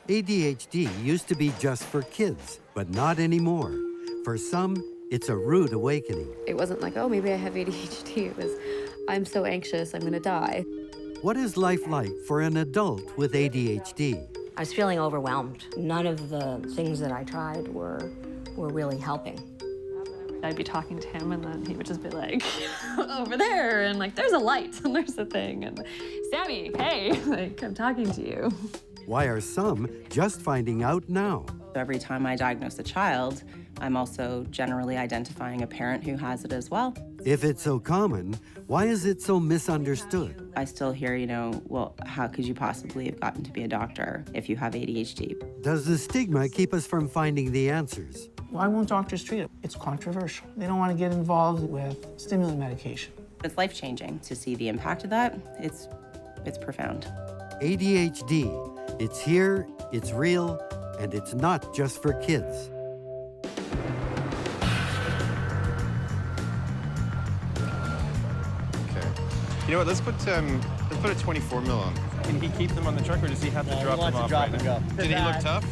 ADHD used to be just for kids, but not anymore. For some, it's a rude awakening. It wasn't like, oh, maybe I have ADHD. It was, I'm so anxious, I'm gonna die. What is life like for an adult with ADHD? I was feeling overwhelmed. None of the things that I tried were really helping. I'd be talking to him and then he would just be like, over there, and like, there's a light and there's a thing, and Sammy, hey, like, I'm talking to you. Why are some just finding out now? Every time I diagnose a child, I'm also generally identifying a parent who has it as well. If it's so common, why is it so misunderstood? I still hear, well, how could you possibly have gotten to be a doctor if you have ADHD? Does the stigma keep us from finding the answers? Why won't doctors treat it? It's controversial. They don't want to get involved with stimulant medication. It's life-changing to see the impact of that. It's profound. ADHD. It's here, it's real, and it's not just for kids. Okay. You know what? Let's put a 24 mil on. Can he keep them on the truck, or does he have to drop them off drop right and now? go. Did he look tough?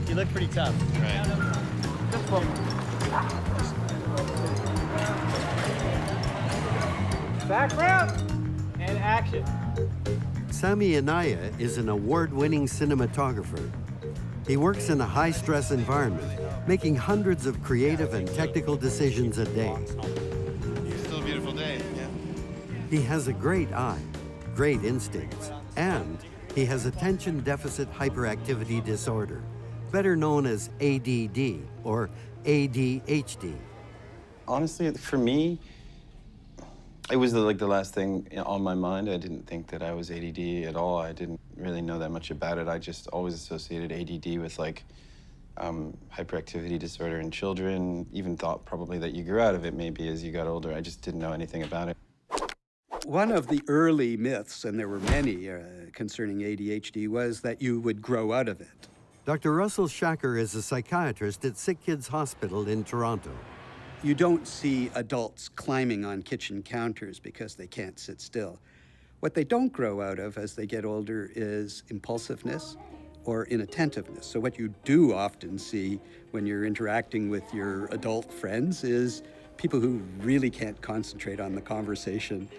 He looked pretty tough. Right. Background and action. Sami Anaya is an award-winning cinematographer. He works in a high-stress environment, making hundreds of creative and technical decisions a day. Still a beautiful day, yeah. He has a great eye, great instincts, and he has attention deficit hyperactivity disorder, better known as ADD or ADHD. Honestly, for me, it was the last thing on my mind. I didn't think that I was ADD at all. I didn't really know that much about it. I just always associated ADD with hyperactivity disorder in children. Even thought probably that you grew out of it maybe as you got older. I just didn't know anything about it. One of the early myths, and there were many concerning ADHD, was that you would grow out of it. Dr. Russell Shacker is a psychiatrist at Sick Kids Hospital in Toronto. You don't see adults climbing on kitchen counters because they can't sit still. What they don't grow out of as they get older is impulsiveness or inattentiveness. So what you do often see when you're interacting with your adult friends is people who really can't concentrate on the conversation.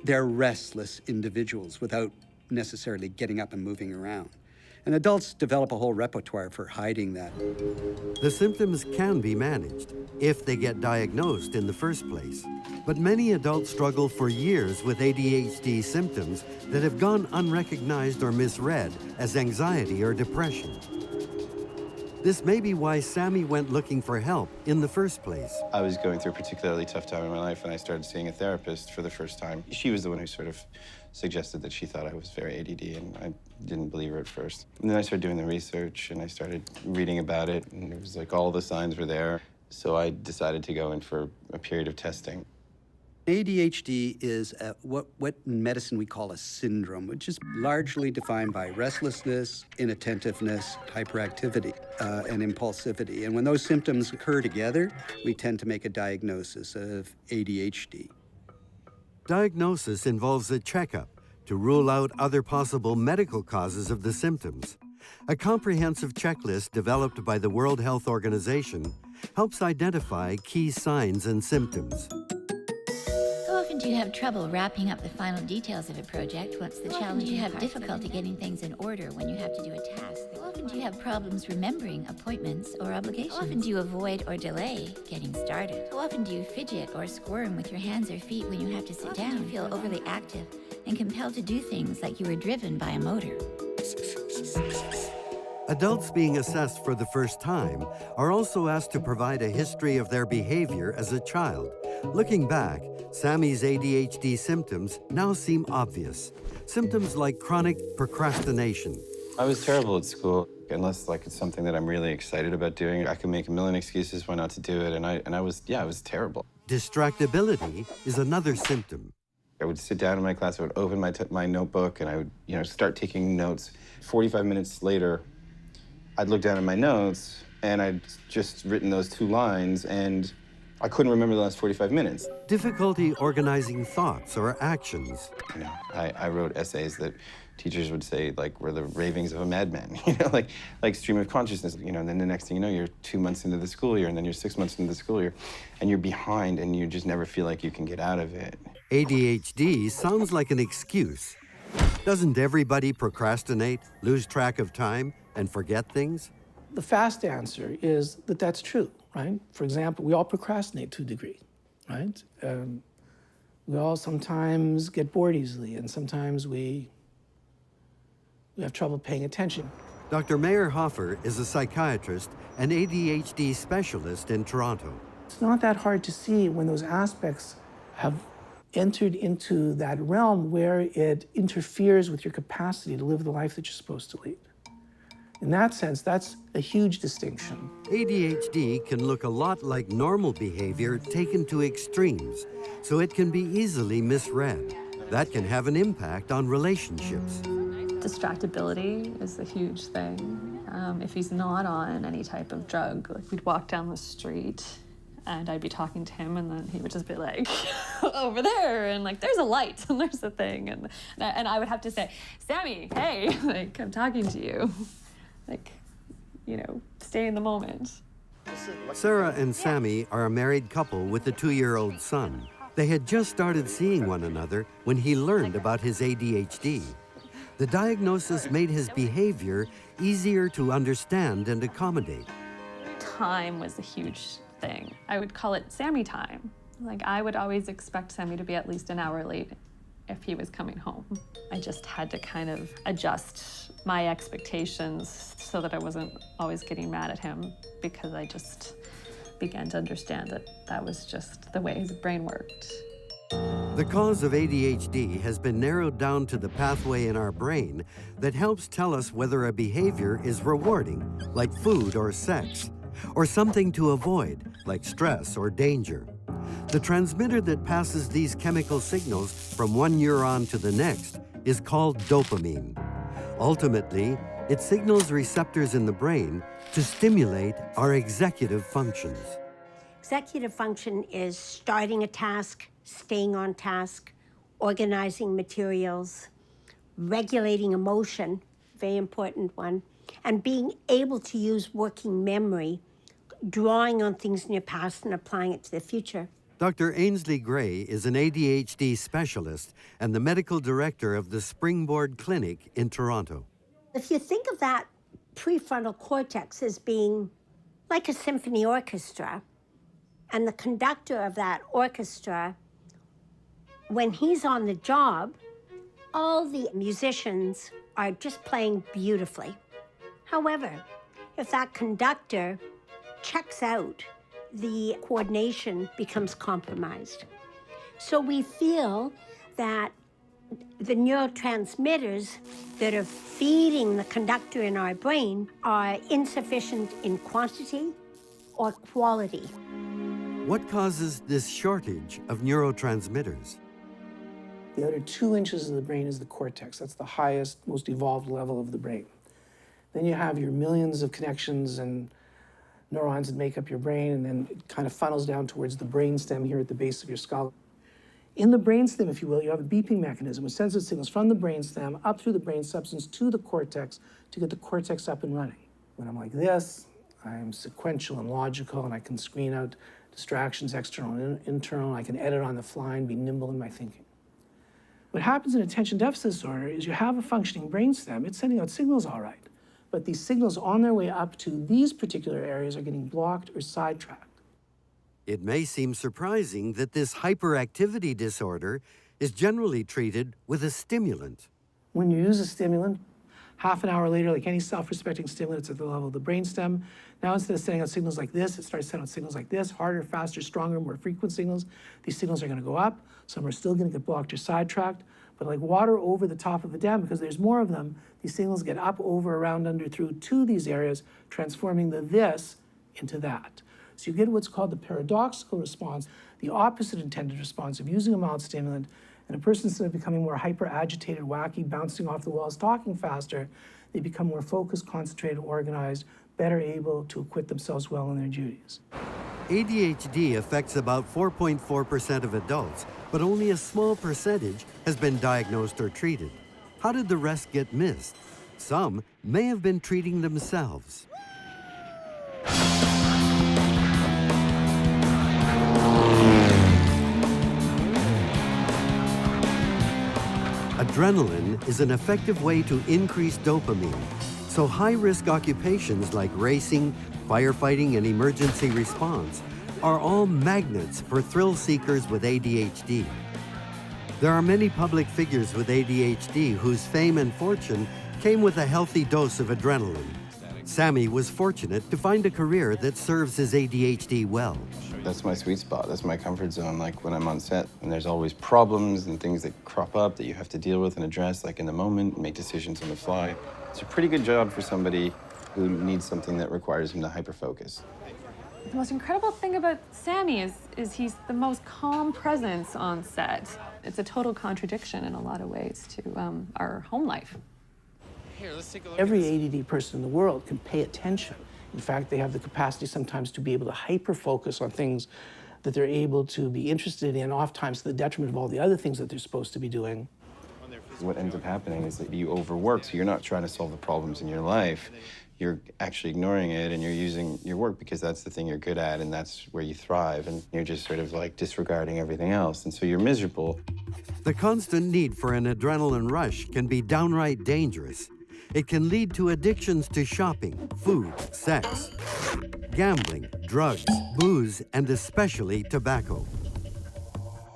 They're restless individuals without necessarily getting up and moving around. And adults develop a whole repertoire for hiding that. The symptoms can be managed if they get diagnosed in the first place. But many adults struggle for years with ADHD symptoms that have gone unrecognized or misread as anxiety or depression. This may be why Sami went looking for help in the first place. I was going through a particularly tough time in my life, and I started seeing a therapist for the first time. She was the one who sort of suggested that she thought I was very ADD, and I didn't believe her at first. And then I started doing the research, and I started reading about it, and it was like all the signs were there. So I decided to go in for a period of testing. ADHD is what in medicine we call a syndrome, which is largely defined by restlessness, inattentiveness, hyperactivity, and impulsivity. And when those symptoms occur together, we tend to make a diagnosis of ADHD. Diagnosis involves a checkup to rule out other possible medical causes of the symptoms. A comprehensive checklist developed by the World Health Organization helps identify key signs and symptoms. How often do you have trouble wrapping up the final details of a project? What's the challenge? Do you have difficulty getting things in order when you have to do a task? How often do you have problems remembering appointments or obligations? How often do you avoid or delay getting started? How often do you fidget or squirm with your hands or feet when you have to sit down? Do you feel overly active and compelled to do things like you were driven by a motor? Adults being assessed for the first time are also asked to provide a history of their behavior as a child. Looking back, Sami's ADHD symptoms now seem obvious. Symptoms like chronic procrastination. I was terrible at school. Unless it's something that I'm really excited about doing, I can make a million excuses why not to do it, and I was terrible. Distractibility is another symptom. I would sit down in my class, I would open my notebook, and I would start taking notes. 45 minutes later, I'd look down at my notes, and I'd just written those 2 lines, and I couldn't remember the last 45 minutes. Difficulty organizing thoughts or actions. I wrote essays that teachers would say, like, we're the ravings of a madman, you know, like stream of consciousness, you know, and then the next thing you know, you're 2 months into the school year, and then you're 6 months into the school year, and you're behind, and you just never feel like you can get out of it. ADHD sounds like an excuse. Doesn't everybody procrastinate, lose track of time, and forget things? The fast answer is that that's true, right? For example, we all procrastinate to a degree, right? We all sometimes get bored easily, and sometimes we have trouble paying attention. Dr. Mayer Hoffer is a psychiatrist and ADHD specialist in Toronto. It's not that hard to see when those aspects have entered into that realm where it interferes with your capacity to live the life that you're supposed to lead. In that sense, that's a huge distinction. ADHD can look a lot like normal behavior taken to extremes, so it can be easily misread. That can have an impact on relationships. Distractibility is a huge thing. If he's not on any type of drug, like we'd walk down the street and I'd be talking to him and then he would just be like, over there, and like, there's a light and there's a thing. And I would have to say, Sammy, hey, like, I'm talking to you. Like, you know, stay in the moment. Sarah and Sammy are a married couple with a 2-year-old son. They had just started seeing one another when he learned about his ADHD. The diagnosis made his behavior easier to understand and accommodate. Time was a huge thing. I would call it Sammy time. Like, I would always expect Sammy to be at least an hour late if he was coming home. I just had to kind of adjust my expectations so that I wasn't always getting mad at him, because I just began to understand that that was just the way his brain worked. The cause of ADHD has been narrowed down to the pathway in our brain that helps tell us whether a behavior is rewarding, like food or sex, or something to avoid, like stress or danger. The transmitter that passes these chemical signals from one neuron to the next is called dopamine. Ultimately, it signals receptors in the brain to stimulate our executive functions. Executive function is starting a task, staying on task, organizing materials, regulating emotion, very important one, and being able to use working memory, drawing on things in your past and applying it to the future. Dr. Ainsley Gray is an ADHD specialist and the medical director of the Springboard Clinic in Toronto. If you think of that prefrontal cortex as being like a symphony orchestra, and the conductor of that orchestra, when he's on the job, all the musicians are just playing beautifully. However, if that conductor checks out, the coordination becomes compromised. So we feel that the neurotransmitters that are feeding the conductor in our brain are insufficient in quantity or quality. What causes this shortage of neurotransmitters? The other 2 inches of the brain is the cortex. That's the highest, most evolved level of the brain. Then you have your millions of connections and neurons that make up your brain, and then it kind of funnels down towards the brainstem here at the base of your skull. In the brainstem, if you will, you have a beeping mechanism which sends the signals from the brainstem up through the brain substance to the cortex to get the cortex up and running. When I'm like this, I'm sequential and logical, and I can screen out distractions, external and internal. I can edit on the fly and be nimble in my thinking. What happens in attention deficit disorder is you have a functioning brainstem. It's sending out signals all right, but these signals on their way up to these particular areas are getting blocked or sidetracked. It may seem surprising that this hyperactivity disorder is generally treated with a stimulant. When you use a stimulant, half an hour later, like any self-respecting stimulant, it's at the level of the brainstem. Now, instead of sending out signals like this, it starts sending out signals like this, harder, faster, stronger, more frequent signals. These signals are going to go up. Some are still going to get blocked or sidetracked. But like water over the top of a dam, because there's more of them, these signals get up, over, around, under, through to these areas, transforming the this into that. So you get what's called the paradoxical response, the opposite intended response of using a mild stimulant, and a person, instead of becoming more hyper-agitated, wacky, bouncing off the walls, talking faster, they become more focused, concentrated, organized, better able to acquit themselves well in their duties. ADHD affects about 4.4% of adults, but only a small percentage has been diagnosed or treated. How did the rest get missed? Some may have been treating themselves. Adrenaline is an effective way to increase dopamine, so high-risk occupations like racing, firefighting, and emergency response are all magnets for thrill seekers with ADHD. There are many public figures with ADHD whose fame and fortune came with a healthy dose of adrenaline. Sammy was fortunate to find a career that serves his ADHD well. That's my sweet spot. That's my comfort zone, like when I'm on set. And there's always problems and things that crop up that you have to deal with and address, like in the moment, make decisions on the fly. It's a pretty good job for somebody who needs something that requires him to hyper-focus. The most incredible thing about Sammy is he's the most calm presence on set. It's a total contradiction in a lot of ways to our home life. Here, let's take a look. Every ADD person in the world can pay attention. In fact, they have the capacity sometimes to be able to hyper-focus on things that they're able to be interested in, oftentimes to the detriment of all the other things that they're supposed to be doing. What ends up happening is that you overwork, so you're not trying to solve the problems in your life. You're actually ignoring it, and you're using your work because that's the thing you're good at, and that's where you thrive, and you're just sort of like disregarding everything else, and so you're miserable. The constant need for an adrenaline rush can be downright dangerous. It can lead to addictions to shopping, food, sex, gambling, drugs, booze, and especially tobacco.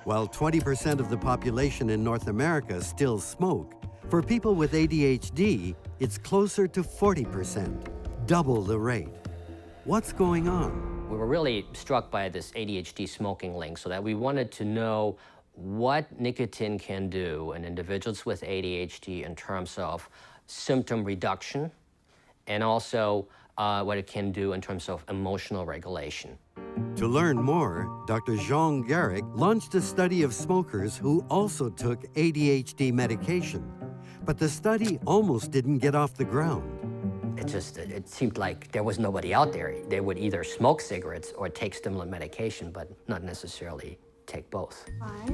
While 20% of the population in North America still smoke, for people with ADHD, it's closer to 40%, double the rate. What's going on? We were really struck by this ADHD smoking link, so that we wanted to know what nicotine can do in individuals with ADHD in terms of symptom reduction, and also what it can do in terms of emotional regulation. To learn more, Dr. Jean Garrick launched a study of smokers who also took ADHD medication. But the study almost didn't get off the ground. It seemed like there was nobody out there. They would either smoke cigarettes or take stimulant medication, but not necessarily take both.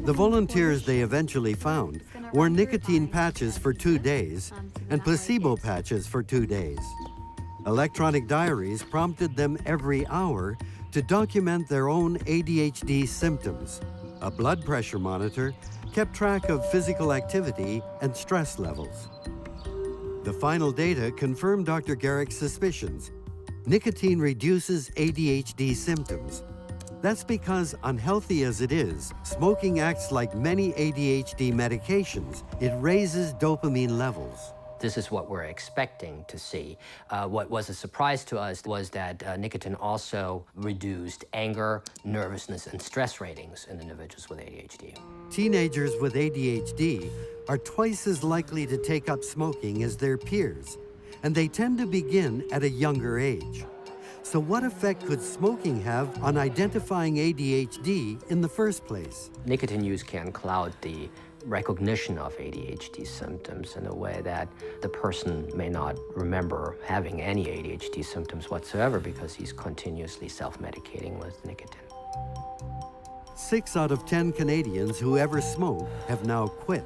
The volunteers they eventually found wore nicotine patches for 2 days and placebo patches for 2 days. Electronic diaries prompted them every hour to document their own ADHD symptoms. A blood pressure monitor kept track of physical activity and stress levels. The final data confirmed Dr. Garrick's suspicions. Nicotine reduces ADHD symptoms. That's because, unhealthy as it is, smoking acts like many ADHD medications. It raises dopamine levels. This is what we're expecting to see. What was a surprise to us was that nicotine also reduced anger, nervousness, and stress ratings in individuals with ADHD. Teenagers with ADHD are twice as likely to take up smoking as their peers, and they tend to begin at a younger age. So what effect could smoking have on identifying ADHD in the first place? Nicotine use can cloud the recognition of ADHD symptoms in a way that the person may not remember having any ADHD symptoms whatsoever because he's continuously self-medicating with nicotine. 6 out of 10 Canadians who ever smoked have now quit.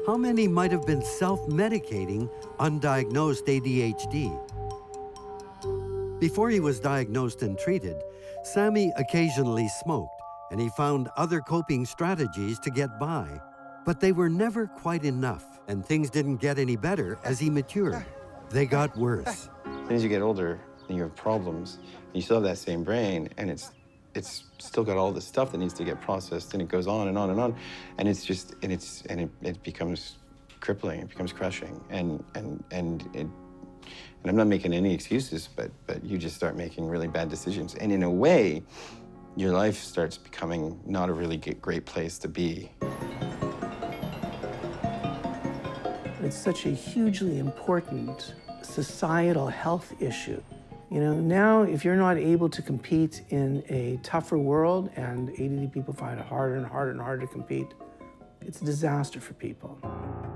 How many might have been self-medicating undiagnosed ADHD? Before he was diagnosed and treated, Sammy occasionally smoked, and he found other coping strategies to get by. But they were never quite enough, and things didn't get any better as he matured. They got worse. As you get older, and you have problems, and you still have that same brain, and it's still got all this stuff that needs to get processed, and it goes on and on and on, and it's just it becomes crippling, it becomes crushing, and I'm not making any excuses, but you just start making really bad decisions, and in a way, your life starts becoming not a really great place to be. It's such a hugely important societal health issue. You know, now if you're not able to compete in a tougher world, and ADD people find it harder and harder and harder to compete, it's a disaster for people.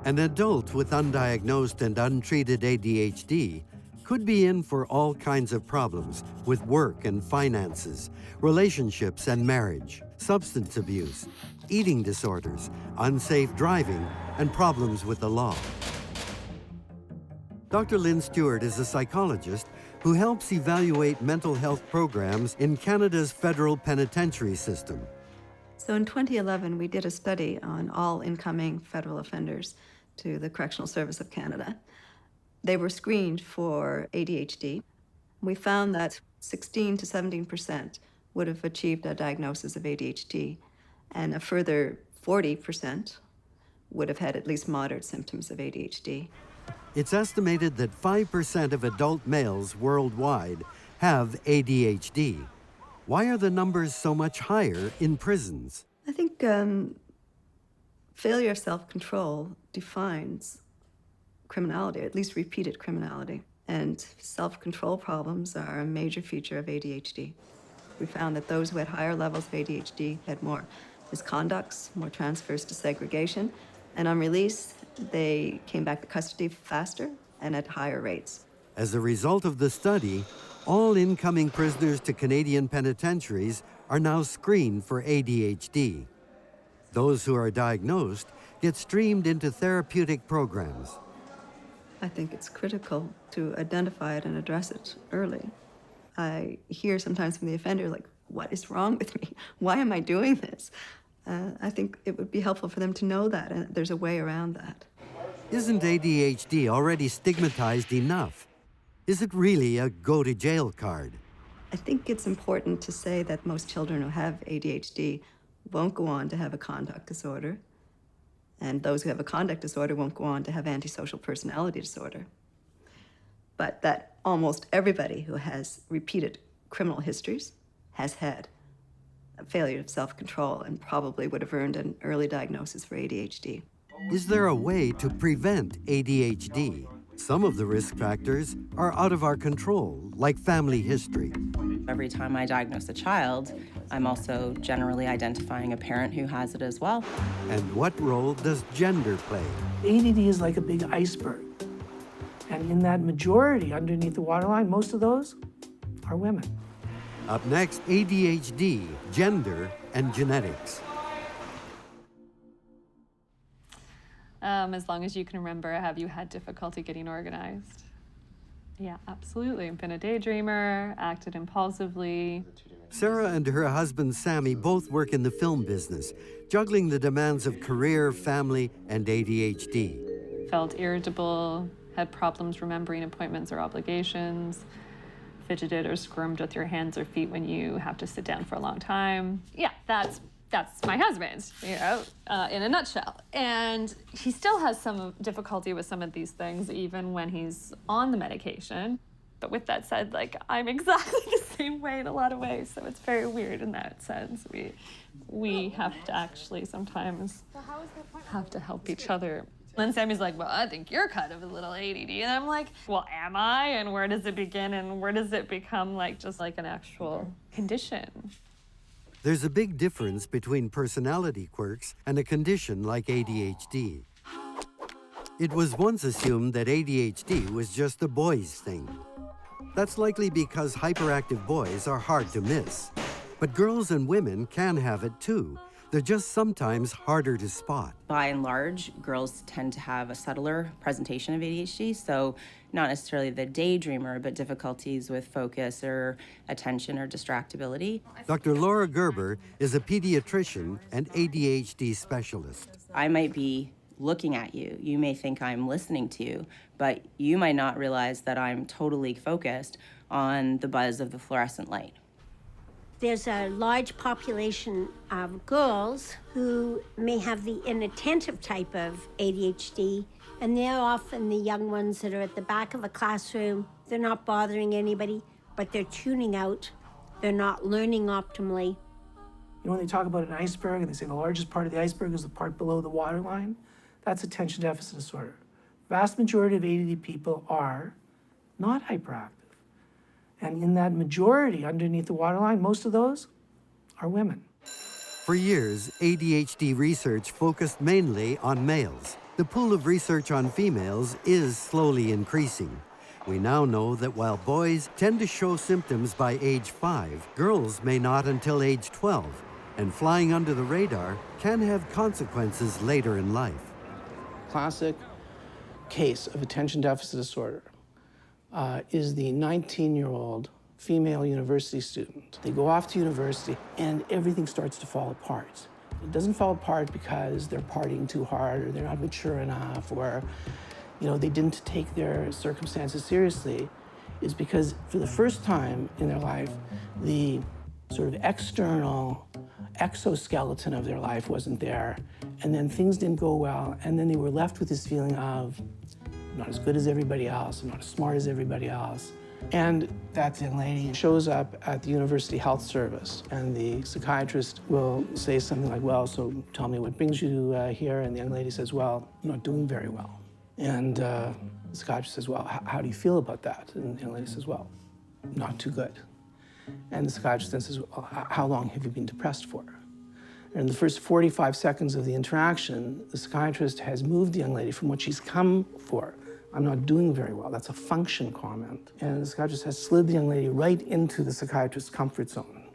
An adult with undiagnosed and untreated ADHD could be in for all kinds of problems with work and finances, relationships and marriage, substance abuse, eating disorders, unsafe driving, and problems with the law. Dr. Lynn Stewart is a psychologist who helps evaluate mental health programs in Canada's federal penitentiary system. So in 2011, we did a study on all incoming federal offenders to the Correctional Service of Canada. They were screened for ADHD. We found that 16 to 17% would have achieved a diagnosis of ADHD, and a further 40% would have had at least moderate symptoms of ADHD. It's estimated that 5% of adult males worldwide have ADHD. Why are the numbers so much higher in prisons? I think failure of self-control defines criminality, or at least repeated criminality. And self-control problems are a major feature of ADHD. We found that those who had higher levels of ADHD had more misconducts, more transfers to segregation, and on release, they came back to custody faster and at higher rates. As a result of the study, all incoming prisoners to Canadian penitentiaries are now screened for ADHD. Those who are diagnosed get streamed into therapeutic programs. I think it's critical to identify it and address it early. I hear sometimes from the offender, like, what is wrong with me? Why am I doing this? I think it would be helpful for them to know that, and there's a way around that. Isn't ADHD already stigmatized enough? Is it really a go-to-jail card? I think it's important to say that most children who have ADHD won't go on to have a conduct disorder, and those who have a conduct disorder won't go on to have antisocial personality disorder. But that almost everybody who has repeated criminal histories has had a failure of self-control and probably would have earned an early diagnosis for ADHD. Is there a way to prevent ADHD? Some of the risk factors are out of our control, like family history. Every time I diagnose a child, I'm also generally identifying a parent who has it as well. And what role does gender play? ADD is like a big iceberg. And in that majority underneath the waterline, most of those are women. Up next, ADHD, gender, and genetics. As long as you can remember, have you had difficulty getting organized? Yeah, absolutely. I've been a daydreamer, acted impulsively. Sarah and her husband Sammy both work in the film business, juggling the demands of career, family, and ADHD. Felt irritable, had problems remembering appointments or obligations, fidgeted or squirmed with your hands or feet when you have to sit down for a long time. Yeah, that's my husband, you know, in a nutshell. And he still has some difficulty with some of these things, even when he's on the medication. But with that said, like, I'm exactly the same way in a lot of ways, so it's very weird in that sense. We have to actually sometimes have to help each other. And Sammy's like, well, I think you're kind of a little ADD. And I'm like, well, am I? And where does it begin? And where does it become like just like an actual condition? There's a big difference between personality quirks and a condition like ADHD. It was once assumed that ADHD was just a boy's thing. That's likely because hyperactive boys are hard to miss. But girls and women can have it too. They're just sometimes harder to spot. By and large, girls tend to have a subtler presentation of ADHD, so not necessarily the daydreamer, but difficulties with focus or attention or distractibility. Dr. Laura Gerber is a pediatrician and ADHD specialist. I might be looking at you. You may think I'm listening to you, but you might not realize that I'm totally focused on the buzz of the fluorescent light. There's a large population of girls who may have the inattentive type of ADHD, and they're often the young ones that are at the back of a classroom. They're not bothering anybody, but they're tuning out. They're not learning optimally. You know, when they talk about an iceberg and they say the largest part of the iceberg is the part below the waterline, that's attention deficit disorder. Vast majority of ADD people are not hyperactive. And in that majority underneath the waterline, most of those are women. For years, ADHD research focused mainly on males. The pool of research on females is slowly increasing. We now know that while boys tend to show symptoms by age 5, girls may not until age 12. and flying under the radar can have consequences later in life. Classic case of attention deficit disorder is the 19-year-old female university student. They go off to university and everything starts to fall apart. It doesn't fall apart because they're partying too hard or they're not mature enough or they didn't take their circumstances seriously. It's because for the first time in their life, the sort of external exoskeleton of their life wasn't there, and then things didn't go well, and then they were left with this feeling of, I'm not as good as everybody else, I'm not as smart as everybody else. And that young lady shows up at the University Health Service, and the psychiatrist will say something like, well, so tell me what brings you here, and the young lady says, well, I'm not doing very well. And the psychiatrist says, well, how do you feel about that? And the young lady says, well, not too good. And the psychiatrist then says, well, how long have you been depressed for? And in the first 45 seconds of the interaction, the psychiatrist has moved the young lady from what she's come for. I'm not doing very well. That's a function comment. And the psychiatrist has slid the young lady right into the psychiatrist's comfort zone.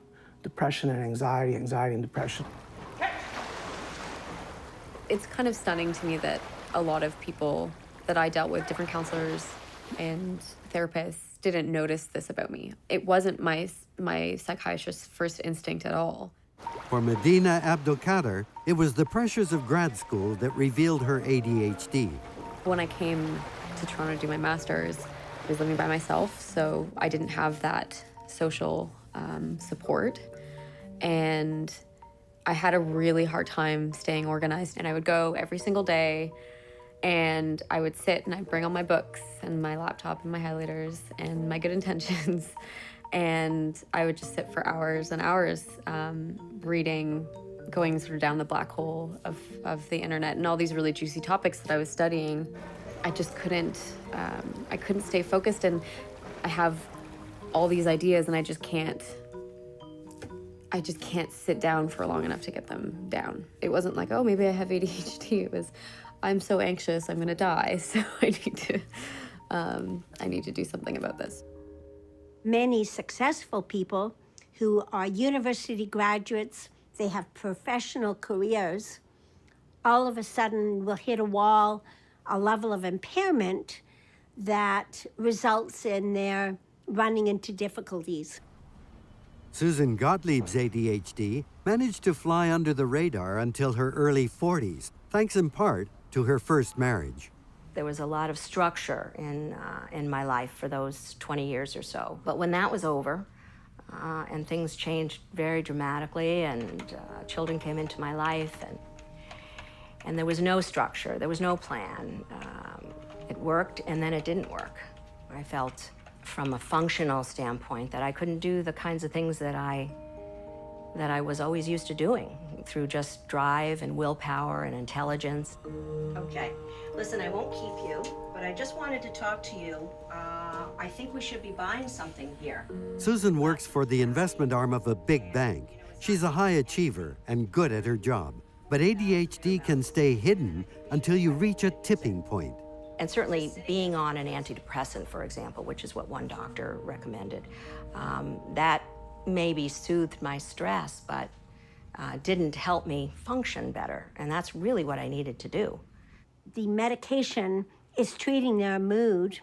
Depression and anxiety, anxiety and depression. It's kind of stunning to me that a lot of people that I dealt with, different counselors and therapists, didn't notice this about me. It wasn't my psychiatrist's first instinct at all. For Medina Abdelkader, it was the pressures of grad school that revealed her ADHD. When I came to Toronto to do my master's, I was living by myself, so I didn't have that social support. And I had a really hard time staying organized, and I would go every single day and I would sit and I'd bring all my books and my laptop and my highlighters and my good intentions. And I would just sit for hours and hours reading, going sort of down the black hole of the internet and all these really juicy topics that I was studying. I just couldn't, I couldn't stay focused, and I have all these ideas and I just can't sit down for long enough to get them down. It wasn't like, oh, maybe I have ADHD. It was, I'm so anxious, I'm gonna die, so I need to do something about this. Many successful people who are university graduates, they have professional careers, all of a sudden will hit a wall, a level of impairment that results in their running into difficulties. Susan Gottlieb's ADHD managed to fly under the radar until her early 40s, thanks in part to her first marriage. There was a lot of structure in my life for those 20 years or so. But when that was over, and things changed very dramatically, and children came into my life, and there was no structure, there was no plan. It worked, and then it didn't work. I felt, from a functional standpoint, that I couldn't do the kinds of things that I was always used to doing through just drive and willpower and intelligence. Okay, listen, I won't keep you, but I just wanted to talk to you. I think we should be buying something here. Susan works for the investment arm of a big bank. She's a high achiever and good at her job. But ADHD can stay hidden until you reach a tipping point. And certainly being on an antidepressant, for example, which is what one doctor recommended, that maybe soothed my stress, but didn't help me function better. And that's really what I needed to do. The medication is treating their mood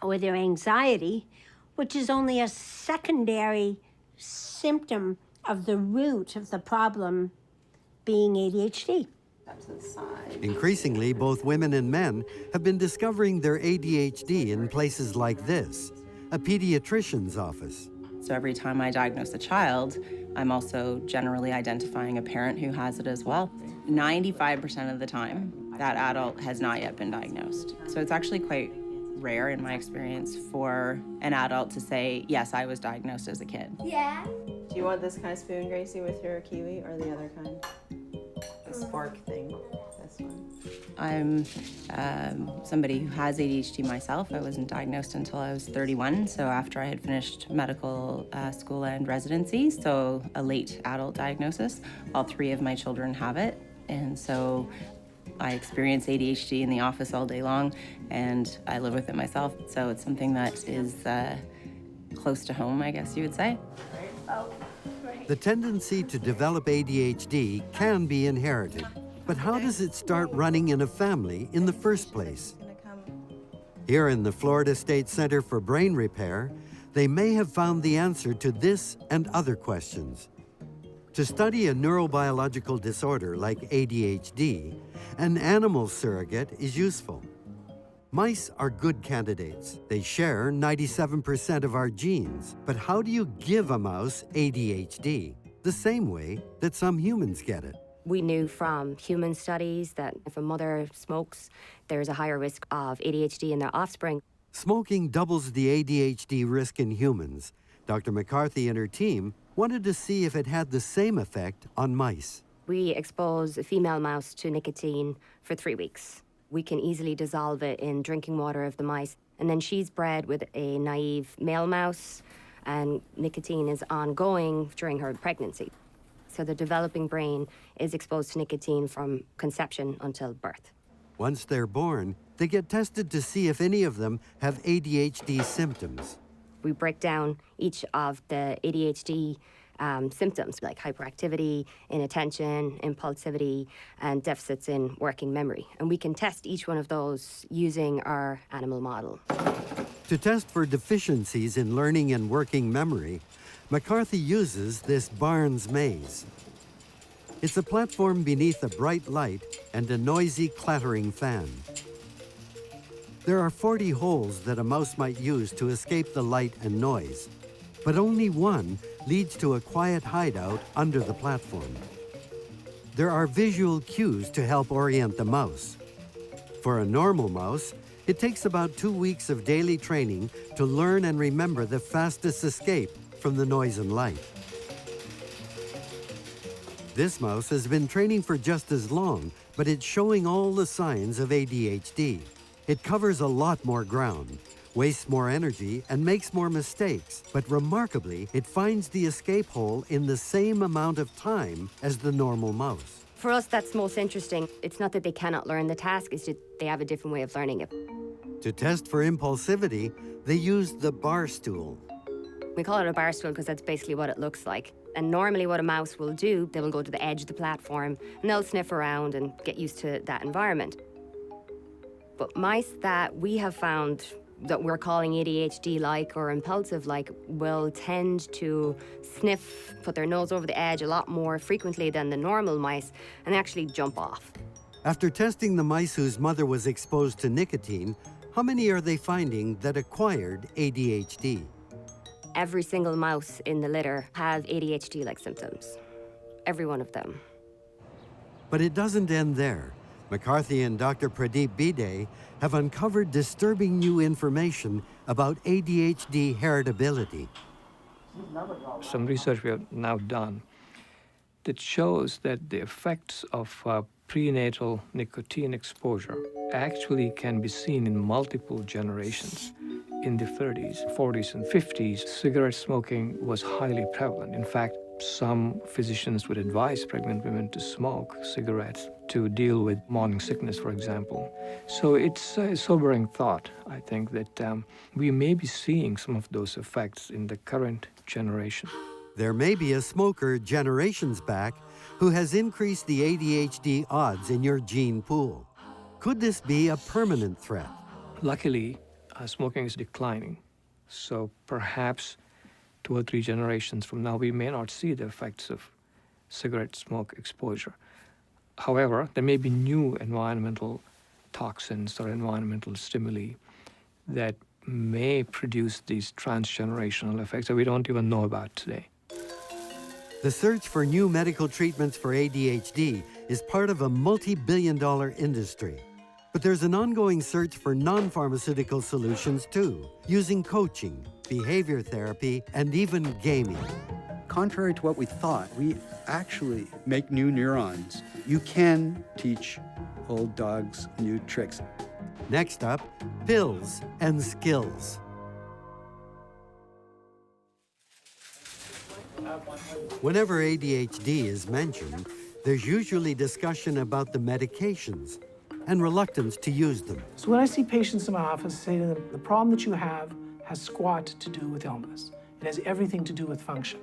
or their anxiety, which is only a secondary symptom of the root of the problem being ADHD. Increasingly, both women and men have been discovering their ADHD in places like this, a pediatrician's office. So every time I diagnose a child, I'm also generally identifying a parent who has it as well. 95% of the time, that adult has not yet been diagnosed. So it's actually quite rare in my experience for an adult to say, yes, I was diagnosed as a kid. Yeah. Do you want this kind of spoon, Gracie, with your kiwi, or the other kind? The spark thing, this one. I'm somebody who has ADHD myself. I wasn't diagnosed until I was 31, so after I had finished medical school and residency, so a late adult diagnosis. All three of my children have it, and so I experience ADHD in the office all day long, and I live with it myself, so it's something that is close to home, I guess you would say. The tendency to develop ADHD can be inherited, but how does it start running in a family in the first place? Here in the Florida State Center for Brain Repair, they may have found the answer to this and other questions. To study a neurobiological disorder like ADHD, an animal surrogate is useful. Mice are good candidates. They share 97% of our genes. But how do you give a mouse ADHD? The same way that some humans get it. We knew from human studies that if a mother smokes, there's a higher risk of ADHD in their offspring. Smoking doubles the ADHD risk in humans. Dr. McCarthy and her team wanted to see if it had the same effect on mice. We expose a female mouse to nicotine for 3 weeks. We can easily dissolve it in drinking water of the mice. And then she's bred with a naive male mouse, and nicotine is ongoing during her pregnancy. So the developing brain is exposed to nicotine from conception until birth. Once they're born, they get tested to see if any of them have ADHD symptoms. We break down each of the ADHD symptoms like hyperactivity, inattention, impulsivity, and deficits in working memory. And we can test each one of those using our animal model. To test for deficiencies in learning and working memory, McCarthy uses this Barnes maze. It's a platform beneath a bright light and a noisy, clattering fan. There are 40 holes that a mouse might use to escape the light and noise, but only one leads to a quiet hideout under the platform. There are visual cues to help orient the mouse. For a normal mouse, it takes about 2 weeks of daily training to learn and remember the fastest escape from the noise and light. This mouse has been training for just as long, but it's showing all the signs of ADHD. It covers a lot more ground, wastes more energy, and makes more mistakes. But remarkably, it finds the escape hole in the same amount of time as the normal mouse. For us, that's most interesting. It's not that they cannot learn the task, it's that they have a different way of learning it. To test for impulsivity, they used the bar stool. We call it a bar stool because that's basically what it looks like. And normally what a mouse will do, they will go to the edge of the platform and they'll sniff around and get used to that environment. But mice that we have found that we're calling ADHD-like or impulsive-like will tend to sniff, put their nose over the edge a lot more frequently than the normal mice and actually jump off. After testing the mice whose mother was exposed to nicotine, how many are they finding that acquired ADHD? Every single mouse in the litter have ADHD-like symptoms. Every one of them. But it doesn't end there. McCarthy and Dr. Pradeep Bide have uncovered disturbing new information about ADHD heritability. Some research we have now done that shows that the effects of prenatal nicotine exposure actually can be seen in multiple generations. In the 30s, 40s, and 50s, cigarette smoking was highly prevalent. In fact, some physicians would advise pregnant women to smoke cigarettes to deal with morning sickness, for example. So it's a sobering thought, I think, that we may be seeing some of those effects in the current generation. There may be a smoker generations back who has increased the ADHD odds in your gene pool. Could this be a permanent threat? Luckily, smoking is declining, so perhaps 2 or 3 generations from now, we may not see the effects of cigarette smoke exposure. However, there may be new environmental toxins or environmental stimuli that may produce these transgenerational effects that we don't even know about today. The search for new medical treatments for ADHD is part of a multi-billion-dollar industry. But there's an ongoing search for non-pharmaceutical solutions too, using coaching, behavior therapy, and even gaming. Contrary to what we thought, we actually make new neurons. You can teach old dogs new tricks. Next up, pills and skills. Whenever ADHD is mentioned, there's usually discussion about the medications and reluctance to use them. So when I see patients in my office, I say to them, the problem that you have has squat to do with illness. It has everything to do with function.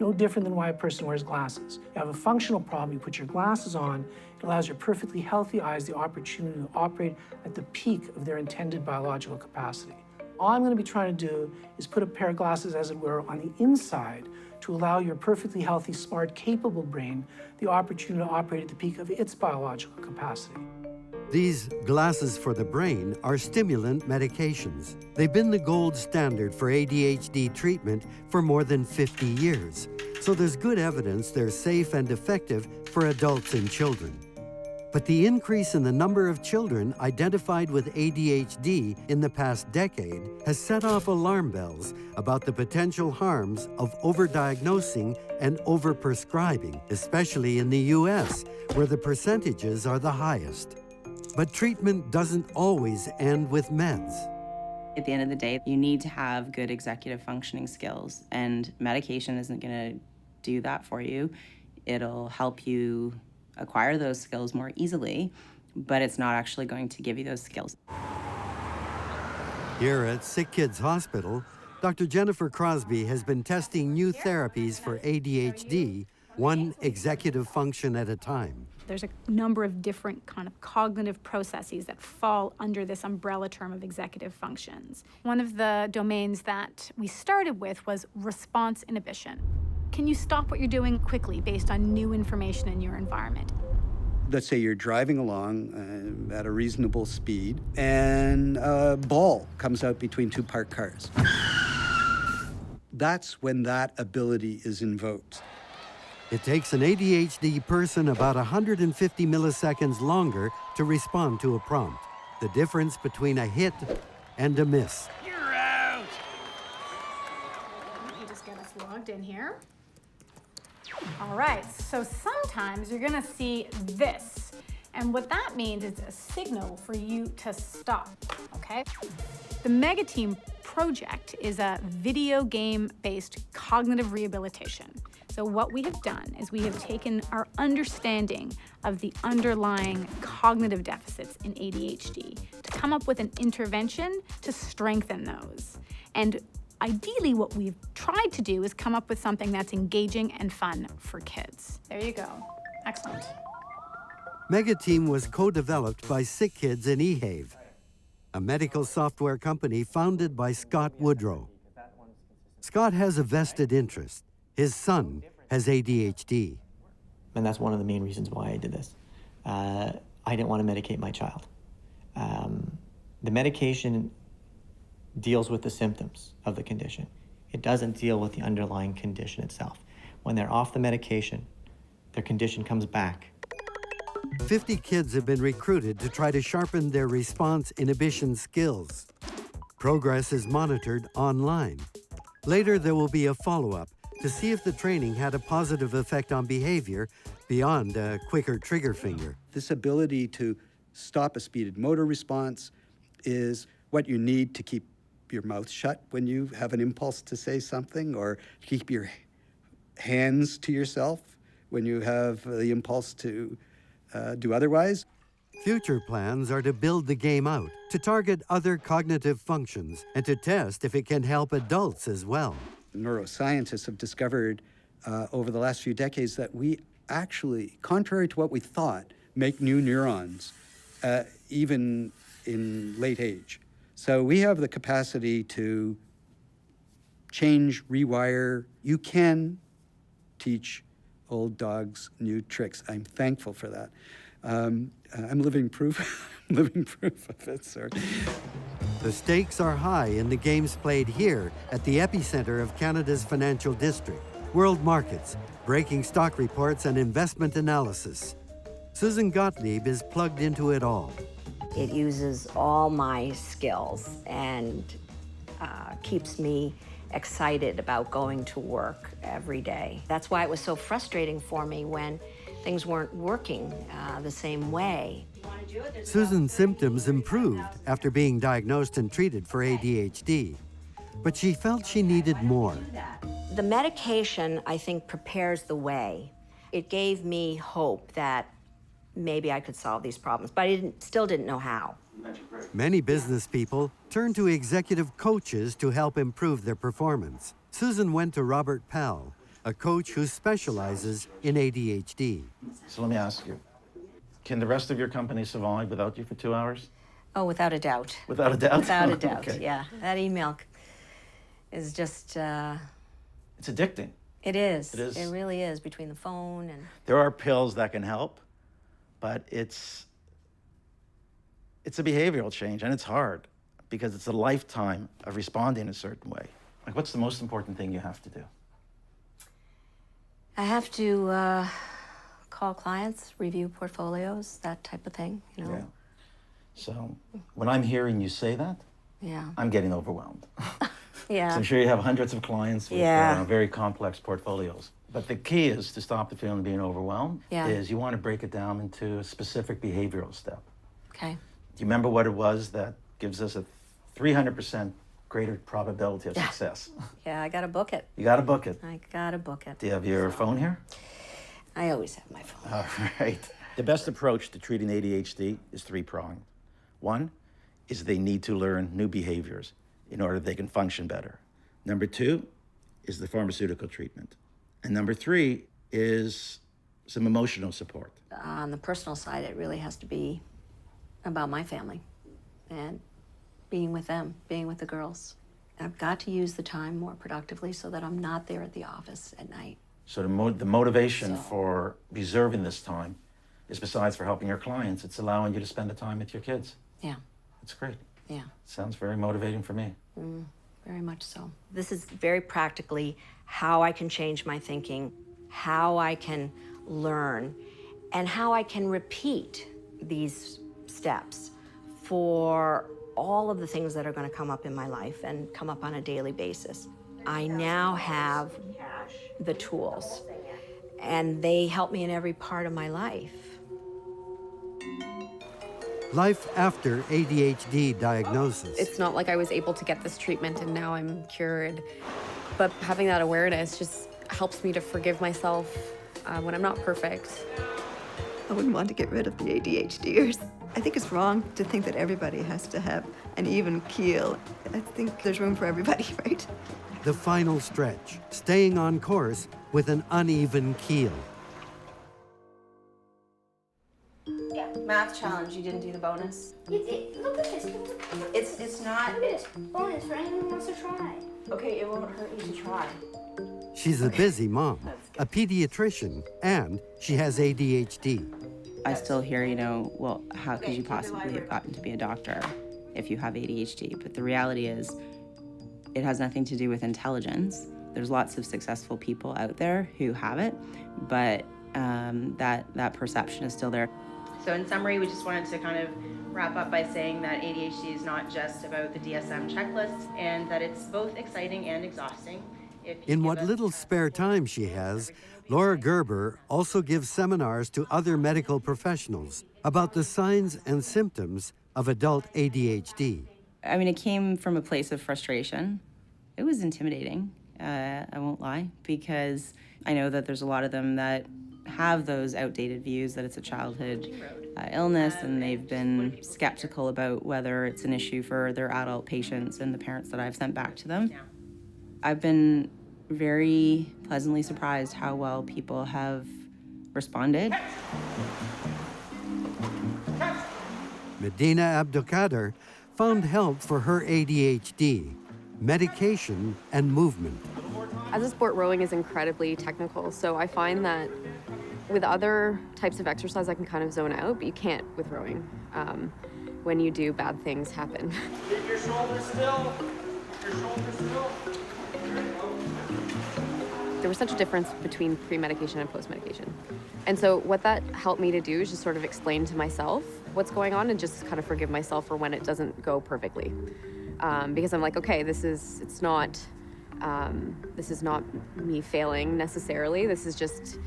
No different than why a person wears glasses. You have a functional problem, you put your glasses on, it allows your perfectly healthy eyes the opportunity to operate at the peak of their intended biological capacity. All I'm going to be trying to do is put a pair of glasses, as it were, on the inside to allow your perfectly healthy, smart, capable brain the opportunity to operate at the peak of its biological capacity. These glasses for the brain are stimulant medications. They've been the gold standard for ADHD treatment for more than 50 years, so there's good evidence they're safe and effective for adults and children. But the increase in the number of children identified with ADHD in the past decade has set off alarm bells about the potential harms of overdiagnosing and overprescribing, especially in the US, where the percentages are the highest. But treatment doesn't always end with meds. At the end of the day, you need to have good executive functioning skills, and medication isn't going to do that for you. It'll help you acquire those skills more easily, but it's not actually going to give you those skills. Here at Sick Kids Hospital, Dr. Jennifer Crosby has been testing new therapies for ADHD, one executive function at a time. There's a number of different kind of cognitive processes that fall under this umbrella term of executive functions. One of the domains that we started with was response inhibition. Can you stop what you're doing quickly based on new information in your environment? Let's say you're driving along at a reasonable speed and a ball comes out between two parked cars. That's when that ability is invoked. It takes an ADHD person about 150 milliseconds longer to respond to a prompt. The difference between a hit and a miss. You're out! Let me just get us logged in here. All right, so sometimes you're gonna see this. And what that means is a signal for you to stop, okay? The Mega Team project is a video game-based cognitive rehabilitation. So what we have done is we have taken our understanding of the underlying cognitive deficits in ADHD to come up with an intervention to strengthen those. And ideally, what we've tried to do is come up with something that's engaging and fun for kids. There you go. Excellent. Mega Team was co-developed by Sick Kids and eHave, a medical software company founded by Scott Woodrow. Scott has a vested interest. His son has ADHD. And that's one of the main reasons why I did this. I didn't want to medicate my child. The medication deals with the symptoms of the condition. It doesn't deal with the underlying condition itself. When they're off the medication, their condition comes back. 50 kids have been recruited to try to sharpen their response inhibition skills. Progress is monitored online. Later, there will be a follow-up to see if the training had a positive effect on behavior beyond a quicker trigger finger. This ability to stop a speeded motor response is what you need to keep your mouth shut when you have an impulse to say something, or keep your hands to yourself when you have the impulse to do otherwise. Future plans are to build the game out, to target other cognitive functions, and to test if it can help adults as well. Neuroscientists have discovered over the last few decades that we actually, contrary to what we thought, make new neurons even in late age. So we have the capacity to change, rewire. You can teach old dogs new tricks. I'm thankful for that. I'm living proof. living proof of it, sir. The stakes are high in the games played here at the epicenter of Canada's financial district. World markets, breaking stock reports, and investment analysis. Susan Gottlieb is plugged into it all. It uses all my skills and keeps me excited about going to work every day. That's why it was so frustrating for me when things weren't working the same way. Susan's symptoms improved after being diagnosed and treated for ADHD, but she felt she needed more. The medication, I think, prepares the way. It gave me hope that maybe I could solve these problems, but I still didn't know how. Many business people turn to executive coaches to help improve their performance. Susan went to Robert Pell, a coach who specializes in ADHD. So let me ask you, can the rest of your company survive without you for 2 hours? Oh, without a doubt. Without a doubt? Without a doubt, Okay. yeah. That email is just... It's addicting. It is. It is. It really is, between the phone and... There are pills that can help, but it's a behavioral change, and it's hard because it's a lifetime of responding a certain way. Like, what's the most important thing you have to do? I have to call clients, review portfolios, that type of thing, you know? Yeah. So when I'm hearing you say that, Yeah. I'm getting overwhelmed. Yeah. So I'm sure you have hundreds of clients with Yeah. very complex portfolios. But the key is to stop the feeling of being overwhelmed, Yeah. is you want to break it down into a specific behavioral step. Okay. Do you remember what it was that gives us a 300% greater probability of success? Yeah, I gotta book it. You got to book it. I gotta book it. Do you have your phone here? I always have my phone. All right. The best approach to treating ADHD is three-pronged. One is they need to learn new behaviors in order they can function better. Number two is the pharmaceutical treatment. And number three is some emotional support. On the personal side, it really has to be about my family and being with them, being with the girls. I've got to use the time more productively so that I'm not there at the office at night. So the motivation for reserving this time is, besides for helping your clients, it's allowing you to spend the time with your kids. Yeah. That's great. Yeah. Sounds very motivating for me. Very much so. This is very practically how I can change my thinking, how I can learn, and how I can repeat these steps for all of the things that are going to come up in my life and come up on a daily basis. I now have the tools, and they help me in every part of my life. Life after ADHD diagnosis. It's not like I was able to get this treatment and now I'm cured. But having that awareness just helps me to forgive myself when I'm not perfect. I wouldn't want to get rid of the ADHDers. I think it's wrong to think that everybody has to have an even keel. I think there's room for everybody, right? The final stretch, staying on course with an uneven keel. Math challenge, you didn't do the bonus? Look at this. It's not... It's bonus for anyone who wants to try. Okay, it won't hurt you to try. She's a busy mom, a pediatrician, and she has ADHD. I still hear, well, how could you possibly have gotten to be a doctor if you have ADHD? But the reality is, it has nothing to do with intelligence. There's lots of successful people out there who have it, but that perception is still there. So in summary, we just wanted to kind of wrap up by saying that ADHD is not just about the DSM checklist, and that it's both exciting and exhausting. In what little spare time she has, Laura Gerber also gives seminars to other medical professionals about the signs and symptoms of adult ADHD. I mean, it came from a place of frustration. It was intimidating, I won't lie, because I know that there's a lot of them that have those outdated views that it's a childhood illness, and they've been skeptical about whether it's an issue for their adult patients and the parents that I've sent back to them. I've been very pleasantly surprised how well people have responded. Medina Abdelkader found help for her ADHD, medication, and movement. As a sport, rowing is incredibly technical, so I find that with other types of exercise, I can kind of zone out, but you can't with rowing. When you do, bad things happen. Keep your shoulders still. Your shoulders still. There was such a difference between pre-medication and post-medication. And so what that helped me to do is just sort of explain to myself what's going on and just kind of forgive myself for when it doesn't go perfectly. Because I'm like, okay, this is not me failing necessarily. This is just,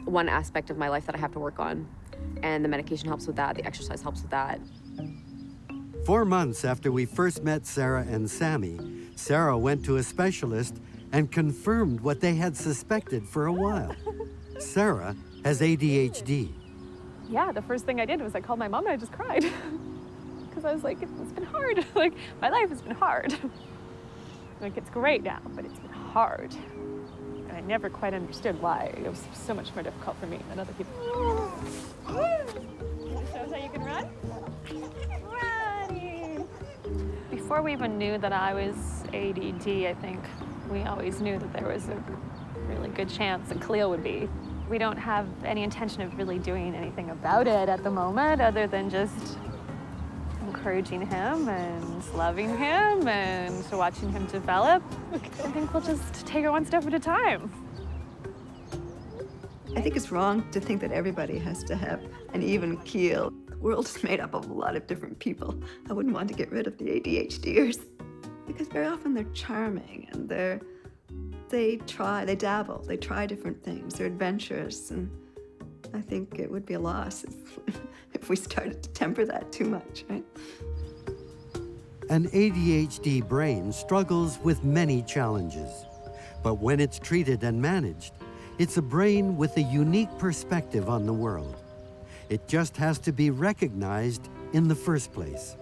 one aspect of my life that I have to work on. And the medication helps with that, the exercise helps with that. 4 months after we first met Sarah and Sammy, Sarah went to a specialist and confirmed what they had suspected for a while. Sarah has ADHD. Yeah, the first thing I did was I called my mom and I just cried. Because I was like, it's been hard. Like, my life has been hard. Like, it's great now, but it's been hard. And I never quite understood why. It was so much more difficult for me than other people. This shows how you can run? Running! Before we even knew that I was ADD, I think we always knew that there was a really good chance that Khalil would be. We don't have any intention of really doing anything about it at the moment, other than just encouraging him and loving him and watching him develop. I think we'll just take it one step at a time. I think it's wrong to think that everybody has to have an even keel. The world is made up of a lot of different people. I wouldn't want to get rid of the ADHDers because very often they're charming and they dabble, they try different things, they're adventurous, and I think it would be a loss if we started to temper that too much, right? An ADHD brain struggles with many challenges, but when it's treated and managed, it's a brain with a unique perspective on the world. It just has to be recognized in the first place.